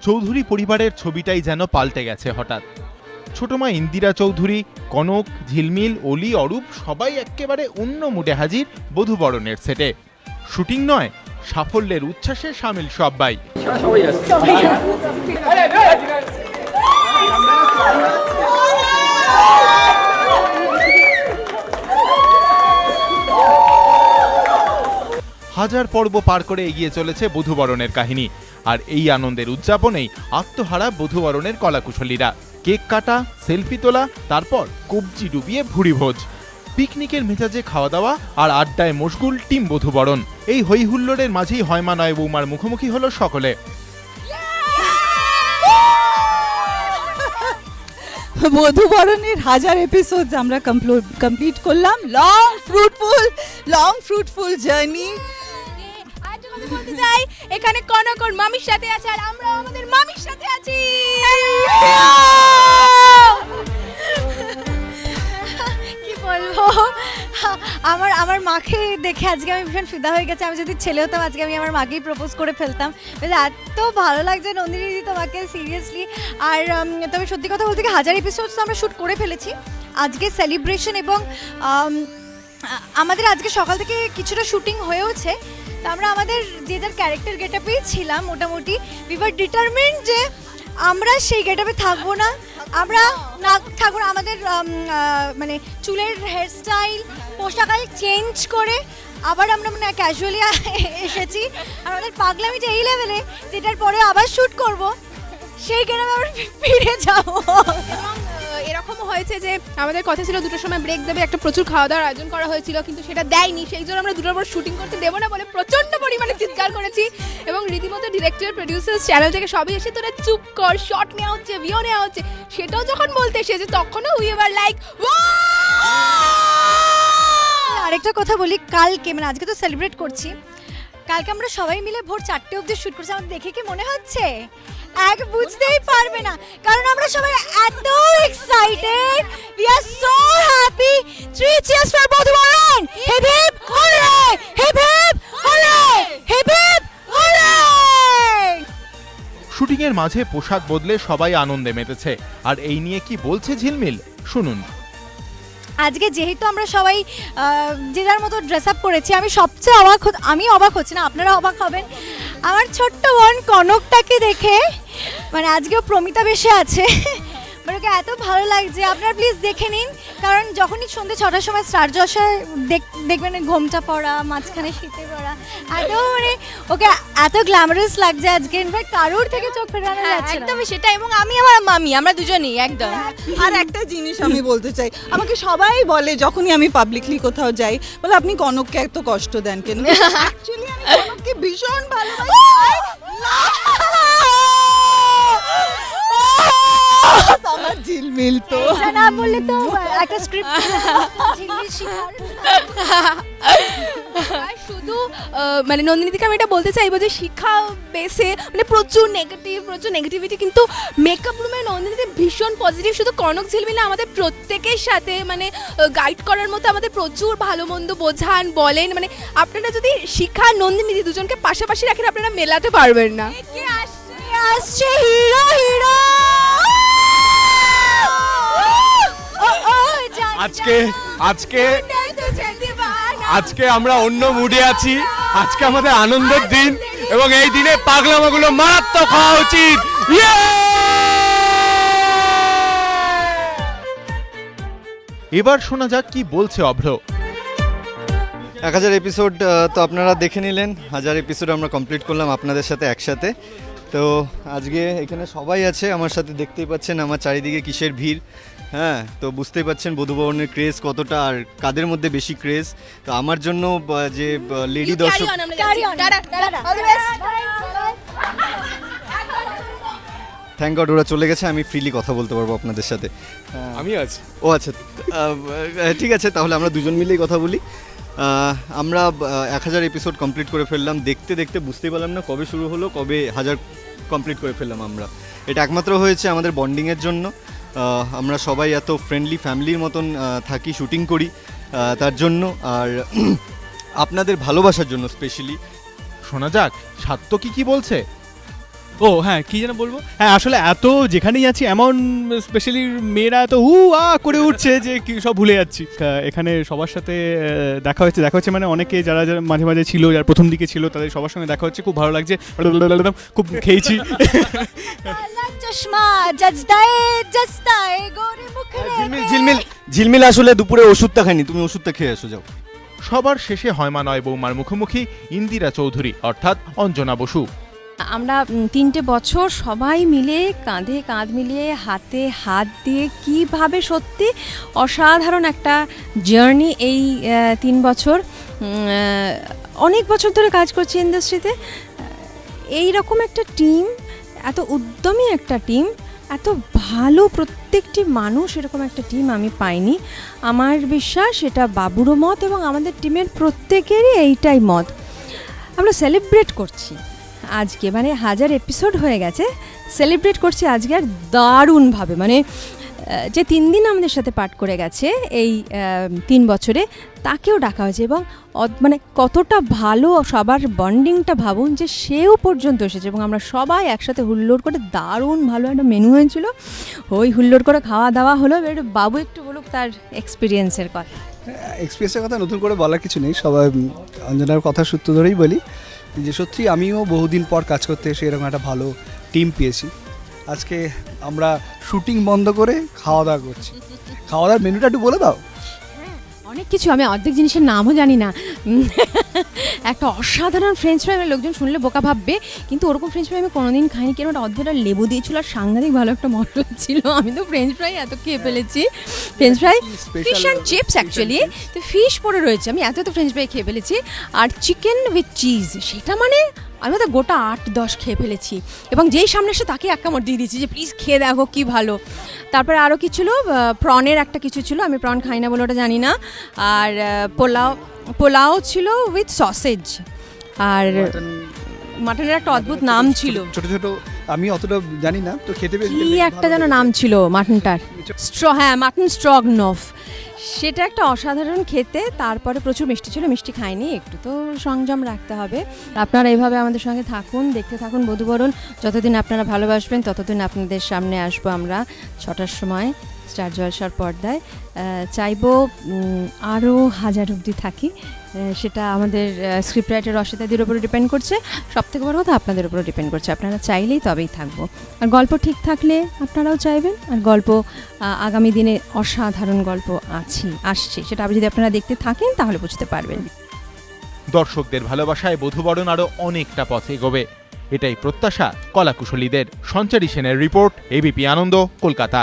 চৌধুরী পরিবারের ছবিটাই যেন পাল্টে গেছে হঠাৎ। ছোট মা ইন্দিরা চৌধুরী, কনক, ঝিলমিল, অলি, অরূপ সবাই একেবারে অন্য মুডে হাজির বধূবরণের সেটে। শুটিং নয়, সাফল্যের উচ্ছ্বাসে সামিল সবাই। হাজার পর্ব পার করে এগিয়ে চলেছে বধূবরণের কাহিনী। আর এই আনন্দের উদযাপনেই আত্মহারা বধূবরণের কলাকুশলীরা। কেক কাটা, সেলফি তোলা, তারপর কবজি ডুবিয়ে ভুড়িভোজ। পিকনিকের মেজাজে খাওয়া দাওয়া আর আড্ডায় মশগুল টিম বধূবরণ। এই হই হুল্লোড়ের মাঝেই হয়মা নয় বৌমার মুখোমুখি হলো সকলে। বধূবরণের 1000 এপিসোড আমরা কমপ্লিট করলাম। Long fruitful journey. আজ কথা বলতে চাই, এখানে কনক ওর মামির সাথে আছে আর আমরা আমাদের মামির সাথে আছি। কি বলবো, আমার মাকে দেখে আজকে আমি ভীষণ ফিদা হয়ে গেছে। আমি যদি ছেলে হতাম আজকে আমি আমার মাকেই প্রপোজ করে ফেলতাম। এত ভালো লাগছে নন্দিনী দি তোমাকে, সিরিয়াসলি। আর তবে সত্যি কথা বলতে কি 1000 এপিসোড তো আমরা শ্যুট করে ফেলেছি। আজকে সেলিব্রেশন এবং আমাদের আজকে সকাল থেকে কিছুটা শুটিং হয়েওছে। তো আমরা আমাদের যে যার ক্যারেক্টার গেটআপেই ছিলাম মোটামুটি। উই ওয়ার ডিটারমিন্ড যে আমরা সেই গেটআপে থাকবো না, আমরা না থাকবো না। আমাদের মানে চুলের হেয়ারস্টাইল, পোশাক চেঞ্জ করে আবার আমরা মানে ক্যাজুয়ালি এসেছি। আর আমাদের পাগলামিটা এই লেভেলে যেটার পরে আবার শ্যুট করব, সেই গেটআপে আবার ফিরে যাবো। এরকম হয়েছে যে আমাদের কথা ছিল 2টার সময় ব্রেক দেবে, একটা প্রচুর খাওয়া দাওয়ার আয়োজন করা হয়েছিল, কিন্তু সেটা দেয়নি। সেই জন্য আমরা 2টার পর শুটিং করতে দেবো না বলে প্রচণ্ড পরিমাণে চিৎকার করেছি এবং রীতিমতো ডিরেক্টর, প্রডিউসার, চ্যানেল থেকে সবই এসে তোরা চুপ কর, শট নেওয়া হচ্ছে, ভিও নেওয়া হচ্ছে, সেটাও যখন বলতে এসেছে তখনও উই ওয়ার লাইক। আরেকটা কথা বলি, কালকে মানে আজকে তো সেলিব্রেট করছি, কালকে আমরা সবাই মিলে ভোর 4টে অবধি শ্যুট করছি। আমাদের দেখে কি মনে হচ্ছে? এক বুঝতেই পারবে না, কারণ আমরা সবাই এত excited. We are so happy. 3 cheers for বধূবরণ। Hip hip hurray, hip hip hurray, hip hip hurray. Shooting এর মাঝে পোশাক বদলে সবাই আনন্দে মেতেছে। আর এই নিয়ে কি বলছে ঝিলমিল, শুনুন। আজকে যেহেতু আমরা সবাই যে যার মতো ড্রেস আপ করেছি, আমি অবাক হচ্ছি না, আপনারা অবাক হবেন আমার ছোট্ট বোন কনকটাকে দেখে। মানে আজকেও প্রমিতা বেশে আছে, মানে ওকে এত ভালো লাগছে। আপনারা প্লিজ দেখে নিন, কারণ যখনই সন্ধ্যে 6টার সময় স্টার জলসায় দেখবেন ঘোমটা পরা, মাঝখানে শীতে পরা, এত মানে ওকে এত গ্ল্যামারাস লাগছে আজকে। ইনফ্যাক্ট কারোর থেকে চোখ ফেরানো যাচ্ছে না। একদমই সেটা। এবং আমি আমার মামি, আমরা দুজনেই একদম। আর একটা জিনিস আমি বলতে চাই, আমাকে সবাই বলে যখনই আমি পাবলিকলি কোথাও যাই, বলে আপনি কনককে এত কষ্ট দেন কেন? অ্যাকচুয়ালি আমি কনককে ভীষণ ভালোবাসি। আমার ঝিলমিল তো এটা না বললে তো একটা স্ক্রিপ্ট ঝিলমিল শিখার। আর শুধু মানে নন্দিনীদিকে আমি এটা বলতে চাইবো যে শিক্ষা বেসে মানে প্রচুর নেগেটিভিটি, কিন্তু মেকআপ রুমে নন্দিনীদি ভীষণ পজিটিভ। শুধু কনক ঝিলমিল আমাদের প্রত্যেকের সাথে মানে গাইড করার মতো, আমাদের প্রচুর ভালো মন্দ বোঝান, বলেন। মানে আপনারা যদি শিক্ষা আর নন্দিনীদি দুজনকে পাশাপাশি রাখেন, আপনারা মেলাতে পারবেন না। আসছে হিরো হিরো। আজকে আমরা অন্য মুডে আছি। আজকে আমাদের আনন্দের দিন এবং এই দিনে পাগলামোগুলো মারাত্মক হওয়া উচিত। এবার শোনা যাক কি বলছে অভ্র। 1000 এপিসোড তো আপনারা দেখে নিলেন। 1000 এপিসোড আমরা কমপ্লিট করলাম আপনাদের সাথে একসাথে। তো আজকে এখানে সবাই আছে আমার সাথে, দেখতেই পাচ্ছেন আমার চারিদিকে কিসের ভিড়। হ্যাঁ, তো বুঝতেই পাচ্ছেন বধূবরণের ক্রেজ কতটা আর কাদের মধ্যে বেশি ক্রেজ। তো আমার জন্য যে লেডি দর্শক, থ্যাংক গড ওরা চলে গেছে, আমি ফ্রিলি কথা বলতে পারবো আপনাদের সাথে। আমি আছি। ও আচ্ছা, ঠিক আছে, তাহলে আমরা দুজন মিলেই কথা বলি। আমরা 1000 এপিসোড কমপ্লিট করে ফেললাম। দেখতে দেখতে বুঝতেই পারলাম না কবে শুরু হলো, কবে 1000 কমপ্লিট করে ফেললাম আমরা। এটা একমাত্র হয়েছে আমাদের বন্ডিংয়ের জন্য। আমরা সবাই এত ফ্রেন্ডলি ফ্যামিলির মতন থাকি, শুটিং করি তার জন্য, আর আপনাদের ভালোবাসার জন্য স্পেশালি। শোনা যাক সাত্তকী কি বলছে। ও হ্যাঁ, কি যেন বলবো, হ্যাঁ আসলে এত যেখানেই আছি এমন স্পেশালি মেয়েরা এত করে উঠছে যে কি সব ভুলে যাচ্ছি। এখানে সবার সাথে দেখা হচ্ছে মানে অনেকে যারা যারা মাঝে মাঝে ছিল, যারা প্রথম দিকে ছিল তাদের সবার সঙ্গে দেখা হচ্ছে, খুব ভালো লাগছে, খুব খেয়েছি। কালা চশমা জজদায়ে জজদায়ে গোরে মুখরে ঝিলমিল আসলে দুপুরে ওষুধটা খাইনি, তুমি ওষুধটা খেয়ে এসো যাও। সবার শেষে হয়মা নয় বৌমার মুখোমুখি ইন্দিরা চৌধুরী অর্থাৎ অঞ্জনা বসু। আমরা 3টে বছর সবাই মিলে কাঁধে কাঁধ মিলিয়ে হাতে হাত দিয়ে কিভাবে সত্যি অসাধারণ একটা জার্নি এই 3 বছর, অনেক বছর ধরে কাজ করছি ইন্ডাস্ট্রিতে। এই রকম একটা টিম, এত উদ্যমী একটা টিম, এত ভালো প্রত্যেকটি মানুষ, এরকম একটা টিম আমি পাইনি। আমার বিশ্বাস এটা বাবুরও মত এবং আমাদের টিমের প্রত্যেকেরই এইটাই মত। আমরা সেলিব্রেট করছি আজকে, মানে 1000 এপিসোড হয়ে গেছে, সেলিব্রেট করছি আজকে আর দারুণভাবে। মানে যে 3 দিন আমাদের সাথে পাঠ করে গেছে এই 3 বছরে, তাকেও ডাকা হয়েছে এবং মানে কতটা ভালো সবার বন্ডিংটা ভাবুন যে সেও পর্যন্ত এসেছে এবং আমরা সবাই একসাথে হুল্লোড় করে দারুণ ভালো একটা মেনু হয়েছিল, ওই হুল্লোড় করে খাওয়া দাওয়া হলো। এবার বাবু একটু বলুক তার এক্সপিরিয়েন্সের কথা। এক্সপিরিয়েন্সের কথা নতুন করে বলার কিছু নেই, সবাই অঞ্জনার কথা সূত্র ধরেই বলি যে সত্যি আমিও বহুদিন পর কাজ করতে এসে এরকম একটা ভালো টিম পেয়েছি। আজকে আমরা শুটিং বন্ধ করে খাওয়া দাওয়া করছি। খাওয়া দাওয়ার মেনুটা একটু বলে দাও। অনেক কিছু, আমি অর্ধেক জিনিসের নামও জানি না। একটা অসাধারণ ফ্রেঞ্চ ফ্রাই, লোকজন শুনলে বোকা ভাববে, কিন্তু ওরকম ফ্রেঞ্চ ফ্রাই আমি কোনোদিন খাইনি। কেন ওটা অদ্ভুত লেবু দিয়েছিল আর সাংঘাতিক ভালো একটা মশলা ছিল। আমি তো ফ্রেঞ্চ ফ্রাই এত খেয়ে ফেলেছি, French fry fish and chips actually, তো ফিশ পড়ে রয়েছে, আমি এত ফ্রেঞ্চ ফ্রাই খেয়ে ফেলেছি। আর চিকেন উইথ চিজ, সেটা মানে আমি তো গোটা 8-10 খেয়ে ফেলেছি এবং যেই সামনে এসে তাকে এক কামড় দিয়ে দিয়েছি যে প্লিজ খেয়ে দেখো কি ভালো। তারপরে আরও কি ছিল, প্রনের একটা কিছু ছিল, আমি প্রন খাই না বলে ওটা জানি না। আর পোলাও ছিল উইথ সসেজ, আর মাটনের একটা অদ্ভুত নাম ছিল, ছোট ছোট, আমি অতটা জানি না তো খেতে বেশ কি একটা যেন নাম ছিল মাটনটার, হ্যাঁ মাটন স্ট্রগনফ, সেটা একটা অসাধারণ খেতে। তারপরে প্রচুর মিষ্টি ছিল, মিষ্টি খাইনি, একটু তো সংযম রাখতে হবে। আপনারা এইভাবে আমাদের সঙ্গে থাকুন, দেখতে থাকুন বধূবরণ। যতদিন আপনারা ভালোবাসবেন ততদিন আপনাদের সামনে আসবো আমরা 6টার সময় স্টার জলসার পর্দায়। চাইবো আরও 1000 অবধি থাকি, সেটা আমাদের স্ক্রিপ্ট রাইটার অসিতাদির উপরে ডিপেন্ড করছে, সবথেকে বড় কথা আপনাদের উপরে ডিপেন্ড করছে। আপনারা চাইলেই তবেই থাকবো, আর গল্প ঠিক থাকলে আপনারাও চাইবেন। আর গল্প আগামী দিনে অসাধারণ গল্প আসছে, সেটা যদি আপনারা দেখতে থাকেন তাহলে বুঝতে পারবেন। দর্শকদের ভালোবাসায় বধূবরণ আরও অনেকটা পথ এগোবে, এটাই প্রত্যাশা কলাকুশলীদের। সঞ্চারী সেনের রিপোর্ট, এবিপি আনন্দ, কলকাতা।